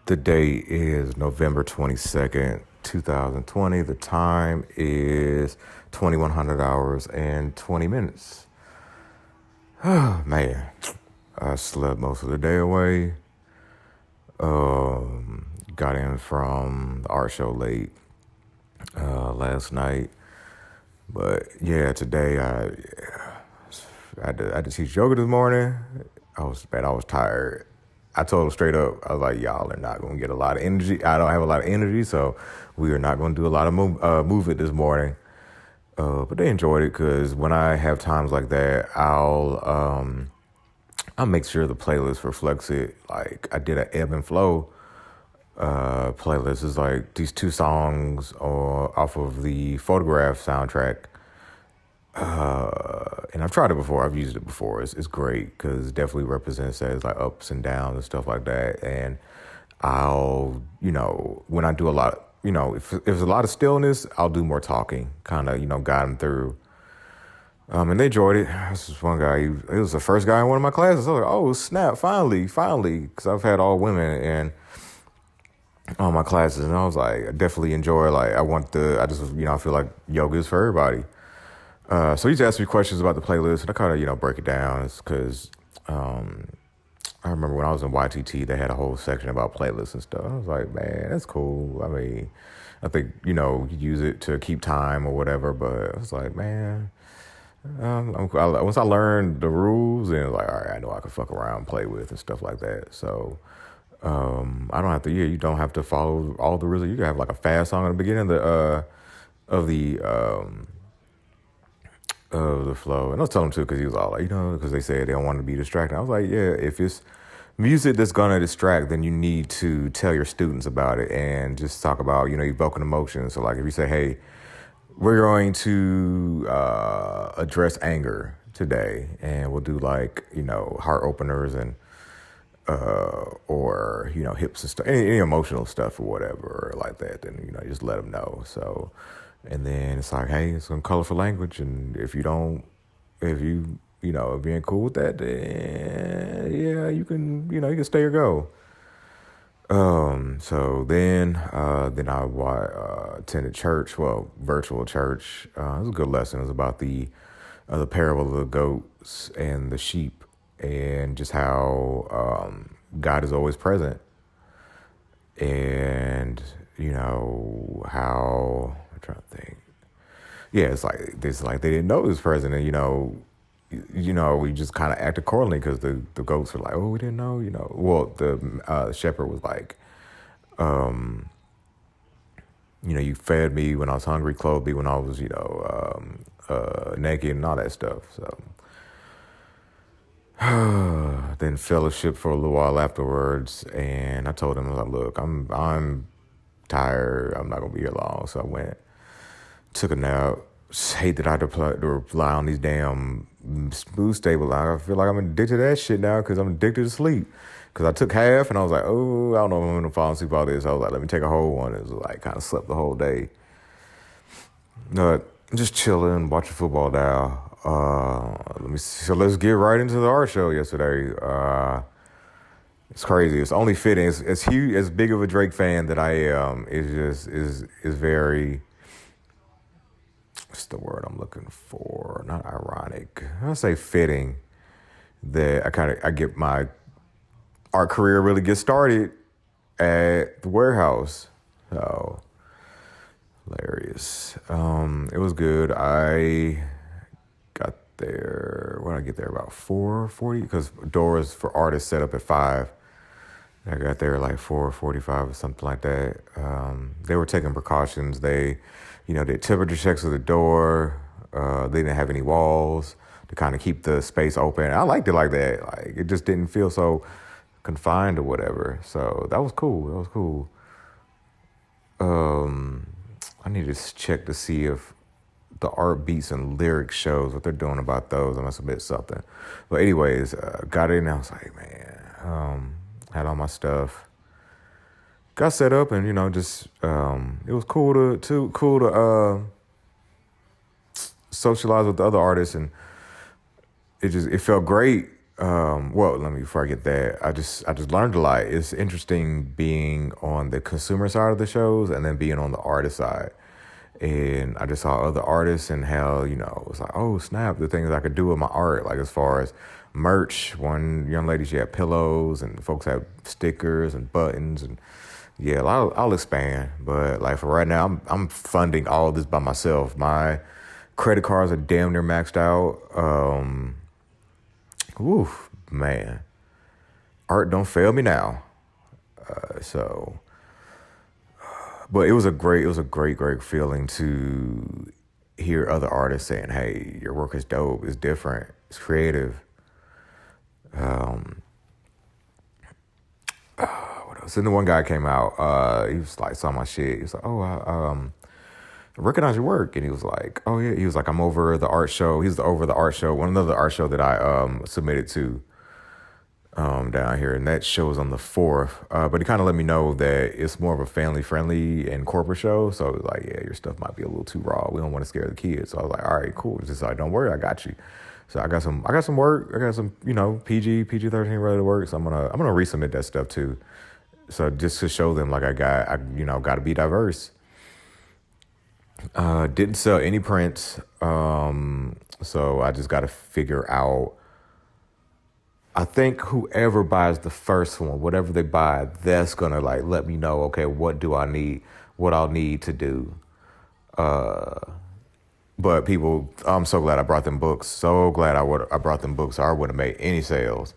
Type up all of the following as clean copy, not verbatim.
The date is November 22nd, 2020. The time is 2100 hours and 20 minutes. Oh, man. I slept most of the day away. Got in from the art show late last night. But yeah, today I had to teach yoga this morning. I was tired. I told them straight up, I was like, y'all are not going to get a lot of energy. I don't have a lot of energy, so we are not going to do a lot of movement this morning. But they enjoyed it because when I have times like that, I'll make sure the playlist reflects it. Like I did an ebb and flow playlist. It's like these two songs off of the Photograph soundtrack. And I've tried it before. I've used it before. It's great because it definitely represents as like ups and downs and stuff like that. And I'll, when I do a lot, if there's a lot of stillness, I'll do more talking, kind of, guide them through. And they enjoyed it. This is one guy, he was the first guy in one of my classes. I was like, oh, snap, finally, because I've had all women in all my classes. And I was like, I definitely enjoy, I feel like yoga is for everybody. So he's asked me questions about the playlist, and I kind of, break it down. It's because I remember when I was in YTT, they had a whole section about playlists and stuff. I was like, man, that's cool. I mean, I think, you could use it to keep time or whatever, but I was like, man, once I learned the rules, and like, all right, I know I can fuck around and play with and stuff like that. So I don't have to, you don't have to follow all the rules. You can have like a fast song at the beginning of the flow. And I was telling him too, because he was all like, because they said they don't want to be distracted. I was like, yeah, if it's music that's going to distract, then you need to tell your students about it and just talk about, evoking emotions. So like if you say, hey, we're going to address anger today, and we'll do like, heart openers and or hips and stuff, any emotional stuff or whatever like that, then just let them know. So, and then it's like, hey, it's some colorful language, and if you ain't cool with that, then yeah, you can stay or go. So then I attended church, well, virtual church. It was a good lesson. It was about the parable of the goats and the sheep, and just how God is always present, and how I'm trying to think. Yeah, it's like they didn't know he was present, and we just kind of acted accordingly because the goats were like, oh, we didn't know, Well, the shepherd was like, you fed me when I was hungry, clothed me when I was, naked, and all that stuff. So then fellowship for a little while afterwards, and I told him, I was like, look, I'm tired. I'm not gonna be here long. So I went, took a nap. Just hate that I had to rely on these damn mood stabilizers. I feel like I'm addicted to that shit now because I'm addicted to sleep. Because I took half and I was like, oh, I don't know if I'm gonna fall asleep all this. I was like, let me take a whole one. It was like kind of slept the whole day. Just chilling, watching football now. So let's get right into the art show yesterday. It's crazy. It's only fitting. It's huge. As big of a Drake fan that I am, is very. What's the word I'm looking for? Not ironic. I say fitting that I get my art career really get started at the warehouse. So hilarious. It was good. I got there. When did I get there? About 4:40, because doors for artists set up at 5. I got there like 4:45 or something like that. They were taking precautions. They did temperature checks of the door. They didn't have any walls to kind of keep the space open. I liked it like that. Like it just didn't feel so confined or whatever. So that was cool. I need to check to see if the art beats and lyric shows, what they're doing about those. I must have missed something. But anyways, got in and I was like, man, had all my stuff. Got set up and, just, it was cool to socialize with the other artists, and it felt great Well, let me before I get that. I just learned a lot. It's interesting being on the consumer side of the shows and then being on the artist side. And I just saw other artists and how, it was like, oh snap, the things I could do with my art, like as far as merch. One young lady, she had pillows and folks had stickers and buttons and yeah, I'll expand. But like for right now, I'm funding all of this by myself. My credit cards are damn near maxed out. Woof, man. Art don't fail me now. So, but it was a great feeling to hear other artists saying, "Hey, your work is dope. It's different. It's creative." Um, what else? And the one guy came out. He was like, saw my shit. He was like, "Oh, I recognize your work," and he was like, "Oh yeah." He was like, "I'm over the art show." He's over the art show. One of the art show that I submitted to. Down here, and that show is on the 4th. But he kind of let me know that it's more of a family-friendly and corporate show. So it was like, yeah, your stuff might be a little too raw. We don't want to scare the kids. So I was like, all right, cool. Just like, don't worry, I got you. So I got some work. I got some, PG-13 ready to work. So I'm gonna resubmit that stuff too. So just to show them, like I got to be diverse. Didn't sell any prints. So I just got to figure out. I think whoever buys the first one, whatever they buy, that's gonna like let me know, okay, what I'll need to do. But people, I'm so glad I brought them books. So glad I brought them books. I wouldn't have made any sales.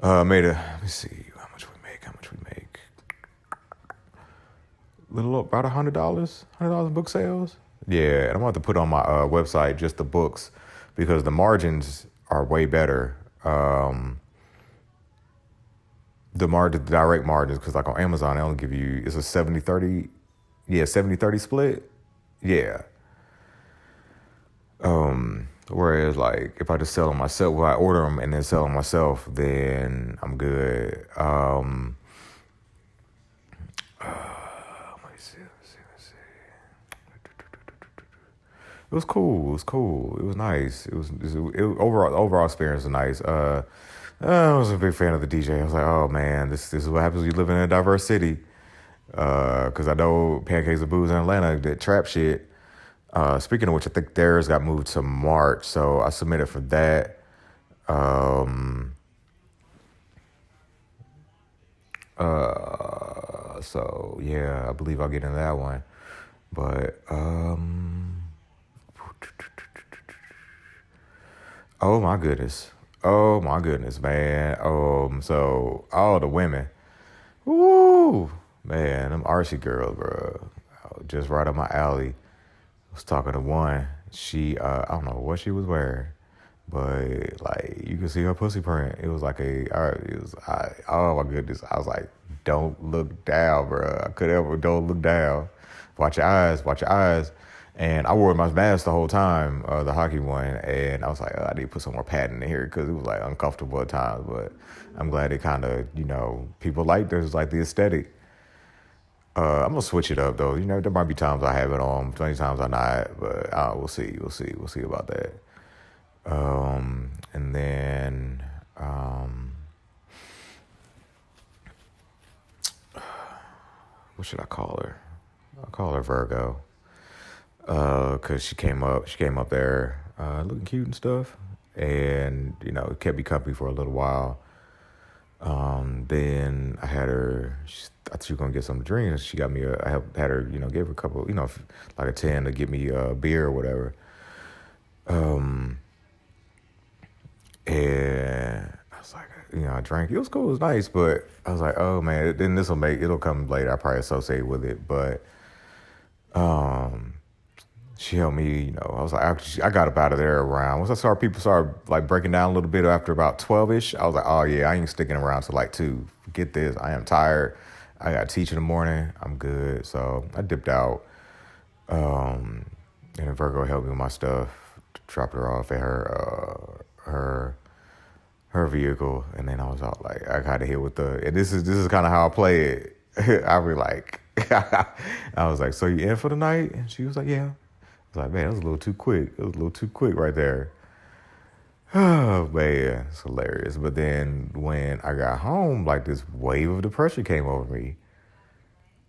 Let me see how much we make. Little about $100 in book sales. Yeah, and I'm going to put on my website just the books because the margins are way better. The direct margins, because like on Amazon, they only give you, it's a 70-30, 70-30 split. Yeah. Whereas like if I just sell them myself, I order them and then sell them myself, then I'm good. Let's see. It was cool. It was nice. Overall experience was nice. I was a big fan of the DJ. I was like, oh man, this is what happens when you live in a diverse city. Because I know Pancakes and Booze in Atlanta did trap shit. Speaking of which, I think theirs got moved to March, so I submitted for that. So yeah, I believe I'll get into that one. But oh my goodness, man. So all the women, woo, man, them artsy girls, bro, just right up my alley. I was talking to one. She, I don't know what she was wearing, but like you could see her pussy print. It was like oh my goodness. I was like, don't look down, bro. Don't look down. Watch your eyes. And I wore my mask the whole time, the hockey one. And I was like, I need to put some more padding in here because it was like uncomfortable at times. But I'm glad it kind of, people like there's like the aesthetic. I'm gonna switch it up though. There might be times I have it on, 20 times I not, but we'll see about that. And then what should I call her? I'll call her Virgo. Cause she came up there, looking cute and stuff, and kept me company for a little while. Then I had her. I thought she was gonna get something to drink. And she got me. I had her. Gave her a couple. Like a 10 to get me a beer or whatever. And I was like, I drank. It was cool. It was nice, but I was like, oh man. Then it'll come later. I probably associate with it, but she helped me. I was like, I got up out of there around. Once people started like breaking down a little bit after about 12ish. I was like, oh yeah, I ain't sticking around till like 2. Forget this. I am tired. I got to teach in the morning. I'm good. So I dipped out. And then Virgo helped me with my stuff. Dropped her off at her vehicle, and then I was out like, I got to hit with and this is kind of how I play it. I be like, I was like, so you in for the night? And she was like, yeah. I was like, man, that was a little too quick. It was a little too quick right there. Oh man, it's hilarious. But then when I got home, like this wave of depression came over me,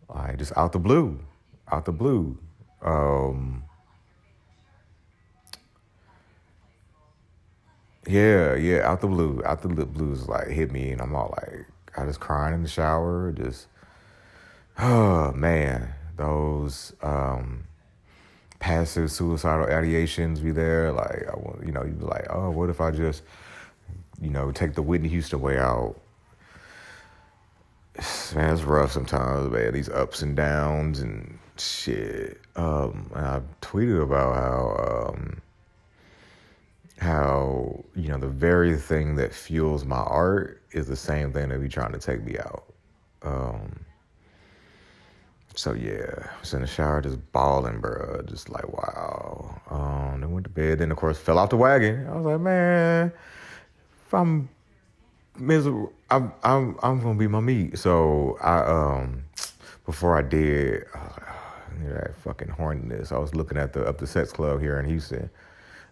like just out the blue, out the blue. Um, yeah, out the blues like hit me, and I'm all like, I just crying in the shower, just oh man, those passive suicidal ideations be there. Like I want, you be like, oh, what if I just, take the Whitney Houston way out. Man, it's rough sometimes, man. These ups and downs and shit. And I tweeted about how the very thing that fuels my art is the same thing that be trying to take me out. So yeah, I was in the shower just bawling, bro. Just like wow. Then went to bed. Then of course fell off the wagon. I was like, man, if I'm miserable, I'm gonna be my meat. So I before I did, that fucking horniness. I was looking at the Up the Sex Club here in Houston.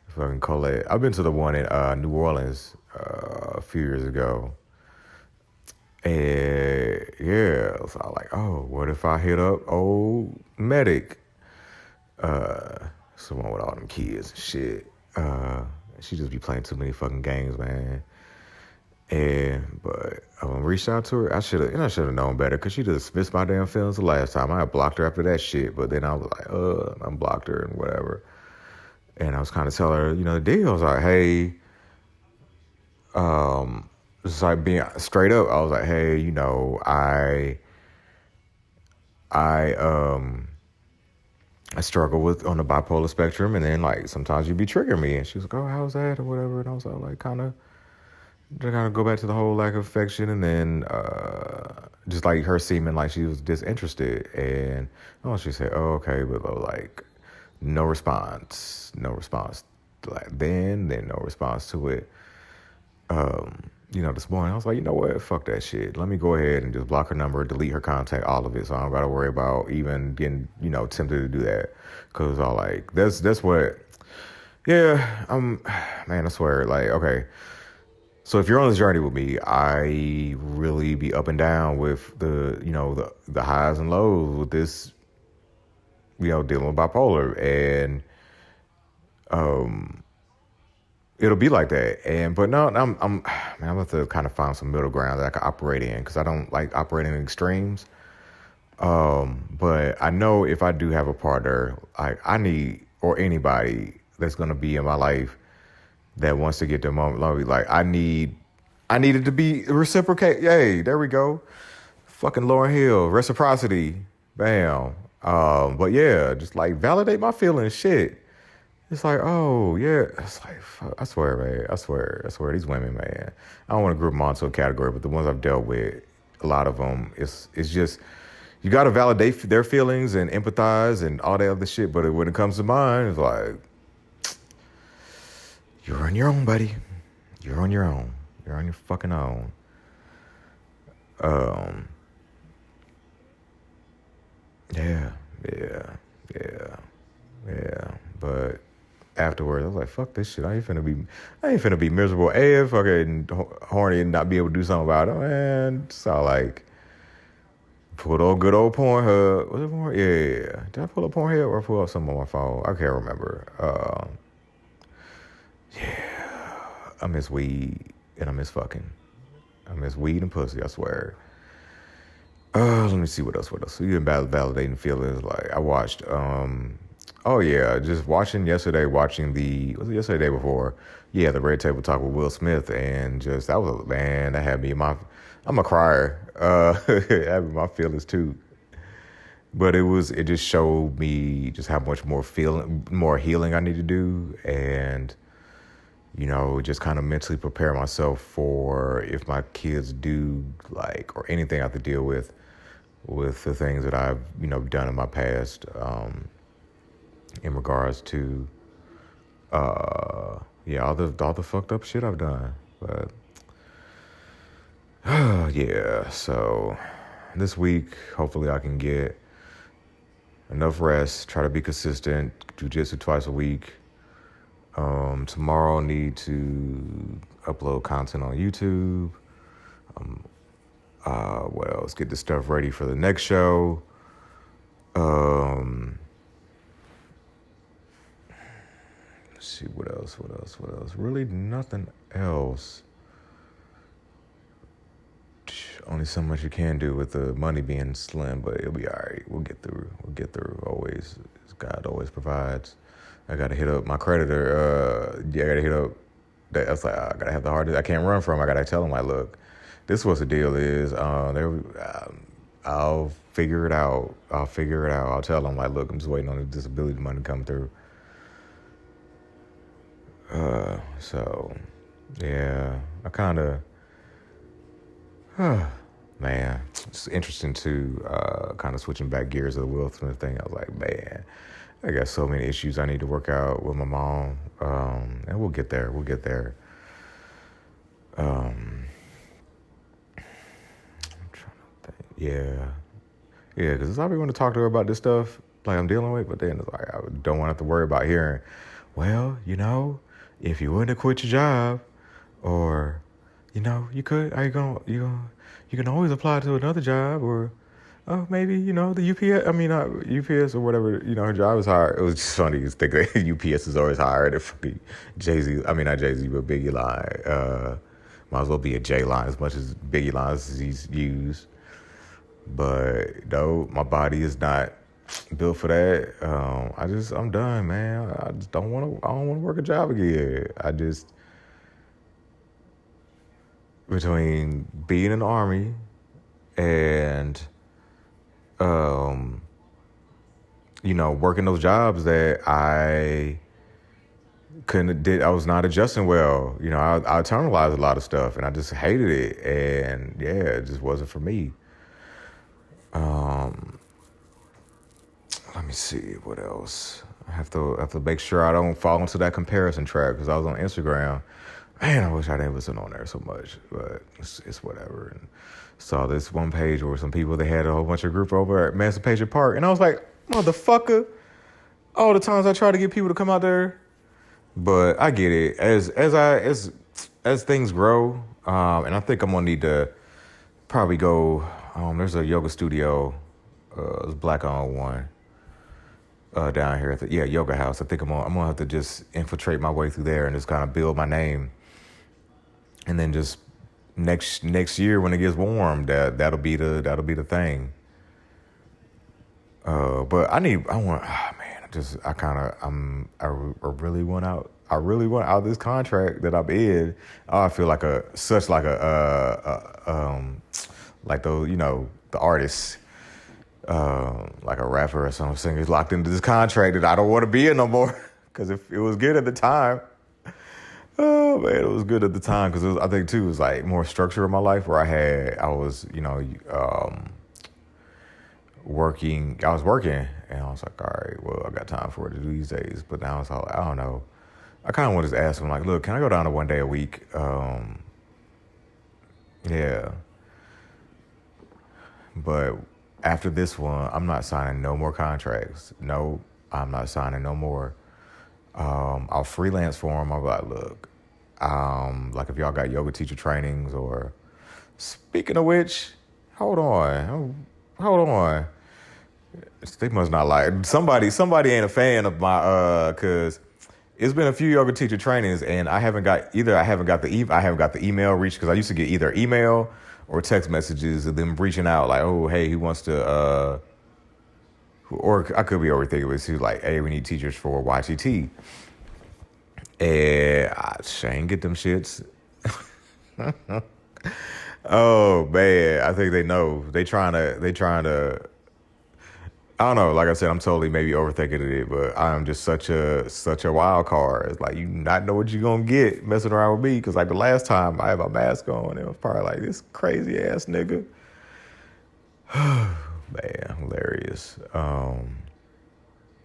Fucking Colette. I've been to the one in New Orleans a few years ago. And yeah, so I was like, oh, what if I hit up old Medic? Someone with all them kids and shit. She just be playing too many fucking games, man. But I reached out to her. I should have known better because she just missed my damn feelings the last time. I had blocked her after that shit, but then I was like, I blocked her and whatever. And I was kind of telling her, the deal. I was like, hey, just like being straight up. I was like, hey, I struggle with on the bipolar spectrum, and then like sometimes you be triggering me. And she was like, oh, how's that or whatever. And I was like, kind of go back to the whole lack of affection, and then just like her seeming like she was disinterested. And she said, oh, okay, but like no response. Like then no response to it. This morning I was like, you know what? Fuck that shit. Let me go ahead and just block her number, delete her contact, all of it. So I don't got to worry about even getting, tempted to do that. Cause I like, that's what, yeah, man, I swear, like, okay. So if you're on this journey with me, I really be up and down with the highs and lows with this, dealing with bipolar, and it'll be like that. But no, I'm have to kind of find some middle ground that I can operate in, because I don't like operating in extremes. But I know if I do have a partner, like I need, or anybody that's gonna be in my life that wants to get the moment, like I need it to be reciprocate. Yay, there we go. Fucking Lauryn Hill, reciprocity, bam. But yeah, just like validate my feelings, shit. It's like, oh yeah, it's like, fuck, I swear, man, I swear, these women, man. I don't want to group them onto a category, but the ones I've dealt with, a lot of them, it's just, you got to validate their feelings and empathize and all that other shit. But when it comes to mine, it's like, you're on your own, buddy. You're on your own. You're on your fucking own. Yeah. But afterwards, I was like, fuck this shit. I ain't finna be miserable. Fucking horny and not be able to do something about it. Man, it's all like, pulled on good old Pornhub. Was it Pornhub? Yeah. Did I pull up Pornhub or pull up something on my phone? I can't remember. I miss weed and I miss fucking. I miss weed and pussy, I swear. Let me see what else. Even validating feelings. Like I watched, just watching was it yesterday, day before? Yeah, the Red Table Talk with Will Smith, and just, that had me I'm a crier. Having my feelings too. But it just showed me just how much more healing I need to do, and just kind of mentally prepare myself for if my kids do or anything I have to deal with the things that I've done in my past, in regards to all the fucked up shit I've done. But yeah, so this week hopefully I can get enough rest, try to be consistent, jujitsu twice a week, Tomorrow I need to upload content on YouTube. What else? Get the stuff ready for the next show. Let's see what else. Really nothing else. Only so much you can do with the money being slim, but it'll be all right. We'll get through. Always, God always provides. I gotta hit up my creditor. I gotta hit up. That's like I gotta have the hardest. I can't run from. I gotta tell him like, look, this is what the deal is. I'll figure it out. I'll tell him like, look, I'm just waiting on the disability money to come through. So yeah, I kind of. Man, it's interesting too, kind of switching back gears of the Will Smith thing. I was like, man, I got so many issues I need to work out with my mom. And we'll get there. I'm trying to think. Yeah, because I be want to talk to her about this stuff like I'm dealing with, but then it's like, I don't want to have to worry about hearing, well, if you wouldn't have quit your job, or you could. You can always apply to another job, or maybe the UPS. I mean, not UPS or whatever. Her job was hired. It was just funny to think that UPS is always hired. If Jay-Z, I mean not Jay-Z, but Biggie line. Might as well be a J line as much as Biggie lines as he's used. But no, my body is not built for that. I'm done, man. I don't want to work a job again. Between being in the Army and, working those jobs that I I was not adjusting well. I internalized a lot of stuff and I just hated it. And yeah, it just wasn't for me. Let me see what else. I have to make sure I don't fall into that comparison trap, because I was on Instagram. Man, I wish I didn't listen on there so much, but it's whatever. And saw this one page where some people, they had a whole bunch of group over at Emancipation Park, and I was like, motherfucker, all the times I try to get people to come out there. But I get it as things grow, and I think I'm gonna need to probably go. There's a yoga studio, it's black-owned one. Down here at the yoga house. I think I'm gonna have to just infiltrate my way through there and just kind of build my name, and then just next year when it gets warm, that'll be the thing. But I really want out. I really want out of this contract that I'm in. I feel like like those the artists. Like a rapper or some singer's locked into this contract that I don't want to be in no more. Because if it was good at the time, oh man, it was good at the time. Because I think too, it was like more structure in my life where I was working. I was working, and I was like, all right, well, I got time for it to do these days. But now it's all like, I don't know. I kind of want to just ask him like, look, can I go down to 1 day a week? Yeah, but. After this one, I'm not signing no more contracts. No, I'm not signing no more. I'll freelance for them. I'll be like, look, like if y'all got yoga teacher trainings, or speaking of which, hold on. They must not like somebody ain't a fan of my cause it's been a few yoga teacher trainings and I haven't got the email reach, because I used to get either email or text messages of them reaching out like, oh, hey, he wants to, or I could be overthinking, but he's like, hey, we need teachers for YTT. And I ain't get them shits. Oh man, I think they know. They trying to. I don't know. Like I said, I'm totally maybe overthinking it, but I'm just such a wild card. It's like you not know what you're gonna get messing around with me. Because like the last time I had my mask on, it was probably like this crazy ass nigga. Man, hilarious. Man,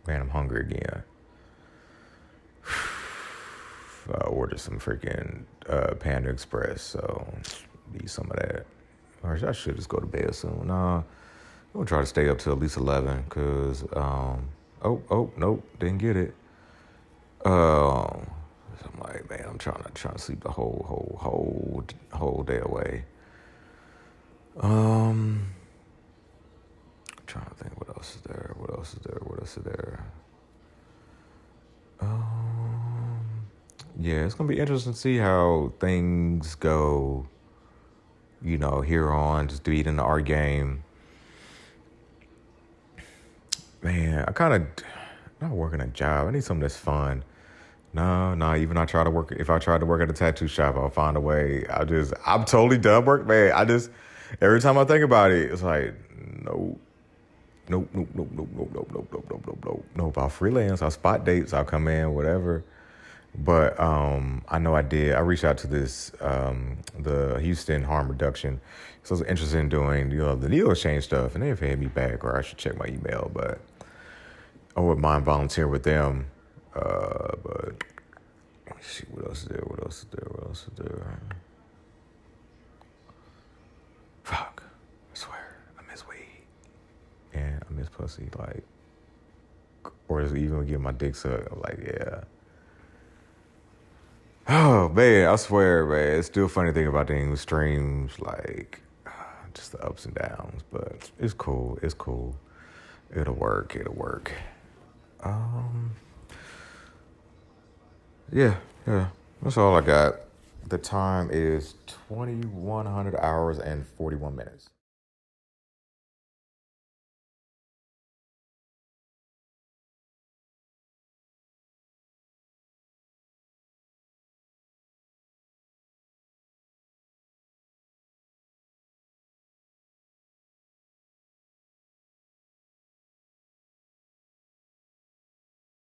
I'm hungry again. I ordered some freaking Panda Express, so need some of that. Or I should just go to bed soon. Nah. I'm gonna try to stay up till at least 11, cause nope, didn't get it. So I'm like, man, I'm trying to sleep the whole day away. I'm trying to think what else is there. What else is there? What else is there? Yeah, it's gonna be interesting to see how things go. You know, here on just beating the art game. Man, I kind of not working a job. I need something that's fun. No, no. Even I try to work. If I try to work at a tattoo shop, I'll find a way. I'm totally done work, man. Every time I think about it, it's like, no, nope, nope, nope, nope, nope, nope, nope, nope, nope, nope, nope. Nope. I'll freelance. I'll spot dates. I'll come in, whatever. But I know I did. I reached out to the Houston harm reduction. So I was interested in doing, the needle exchange stuff, and they haven't hit me back, or I should check my email. But I wouldn't mind volunteering with them. But let me see what else is there. What else is there? What else is there? Fuck! I swear, I miss weed and I miss pussy. Like, or is it even get my dick sucked? I'm like, yeah. Oh man, I swear, man, it's still funny thing about the English streams, like just the ups and downs. But it's cool. It's cool. It'll work. It'll work. Um, yeah, yeah. That's all I got. The time is 2100 hours and 41 minutes.